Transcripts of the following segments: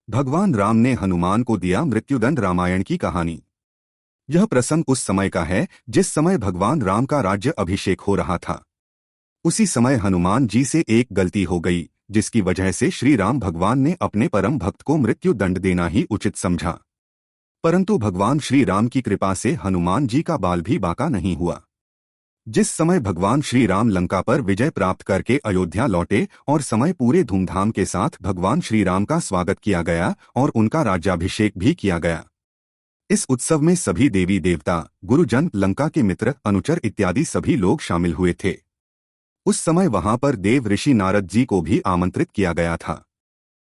भगवान राम ने हनुमान को दिया मृत्युदंड। रामायण की कहानी। यह प्रसंग उस समय का है जिस समय भगवान राम का राज्य अभिषेक हो रहा था। उसी समय हनुमान जी से एक गलती हो गई, जिसकी वजह से श्री राम भगवान ने अपने परम भक्त को मृत्यु दंड देना ही उचित समझा। परंतु भगवान श्री राम की कृपा से हनुमान जी का बाल भी बांका नहीं हुआ। जिस समय भगवान श्री राम लंका पर विजय प्राप्त करके अयोध्या लौटे और समय पूरे धूमधाम के साथ भगवान श्री राम का स्वागत किया गया और उनका राज्याभिषेक भी किया गया। इस उत्सव में सभी देवी देवता, गुरुजन, लंका के मित्र, अनुचर इत्यादि सभी लोग शामिल हुए थे। उस समय वहां पर देव ऋषि नारद जी को भी आमंत्रित किया गया था।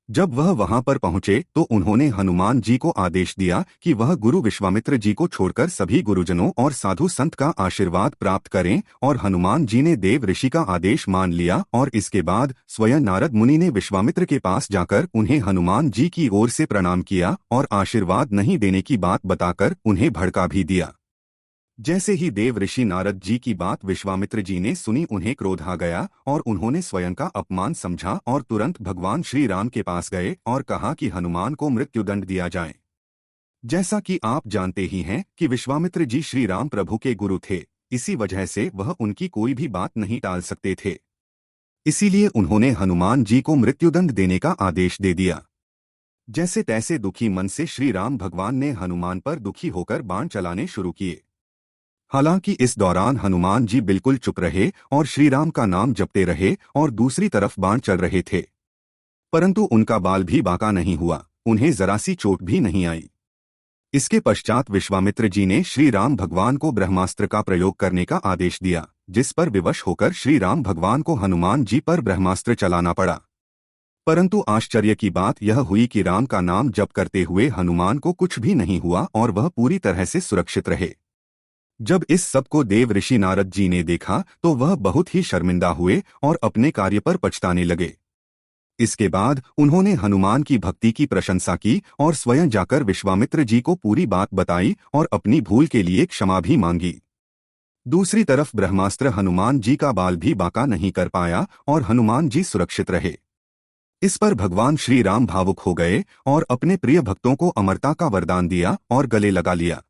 जब वह वहां पर पहुंचे तो उन्होंने हनुमान जी को आदेश दिया कि वह गुरु विश्वामित्र जी को छोड़कर सभी गुरुजनों और साधु संत का आशीर्वाद प्राप्त करें, और हनुमान जी ने देव ऋषि का आदेश मान लिया और इसके बाद स्वयं नारद मुनि ने विश्वामित्र के पास जाकर उन्हें हनुमान जी की ओर से प्रणाम किया और आशीर्वाद नहीं देने की बात बताकर उन्हें भड़का भी दिया। जैसे ही देव ऋषि नारद जी की बात विश्वामित्र जी ने सुनी, उन्हें क्रोध आ गया और उन्होंने स्वयं का अपमान समझा और तुरंत भगवान श्री राम के पास गए और कहा कि हनुमान को मृत्युदंड दिया जाए। जैसा कि आप जानते ही हैं कि विश्वामित्र जी श्री राम प्रभु के गुरु थे, इसी वजह से वह उनकी कोई भी बात नहीं टाल सकते थे। इसीलिए उन्होंने हनुमान जी को मृत्युदंड देने का आदेश दे दिया। जैसे तैसे दुखी मन से श्री राम भगवान ने हनुमान पर दुखी होकर बाण चलाने शुरू किए। हालांकि इस दौरान हनुमान जी बिल्कुल चुप रहे और श्री राम का नाम जपते रहे और दूसरी तरफ बाण चल रहे थे, परंतु उनका बाल भी बांका नहीं हुआ, उन्हें जरा सी चोट भी नहीं आई। इसके पश्चात विश्वामित्र जी ने श्री राम भगवान को ब्रह्मास्त्र का प्रयोग करने का आदेश दिया, जिस पर विवश होकर श्री राम भगवान को हनुमान जी पर ब्रह्मास्त्र चलाना पड़ा। परंतु आश्चर्य की बात यह हुई कि राम का नाम जप करते हुए हनुमान को कुछ भी नहीं हुआ और वह पूरी तरह से सुरक्षित रहे। जब इस सब को देव ऋषि नारद जी ने देखा तो वह बहुत ही शर्मिंदा हुए और अपने कार्य पर पछताने लगे। इसके बाद उन्होंने हनुमान की भक्ति की प्रशंसा की और स्वयं जाकर विश्वामित्र जी को पूरी बात बताई और अपनी भूल के लिए क्षमा भी मांगी। दूसरी तरफ ब्रह्मास्त्र हनुमान जी का बाल भी बांका नहीं कर पाया और हनुमान जी सुरक्षित रहे। इस पर भगवान श्री राम भावुक हो गए और अपने प्रिय भक्तों को अमरता का वरदान दिया और गले लगा लिया।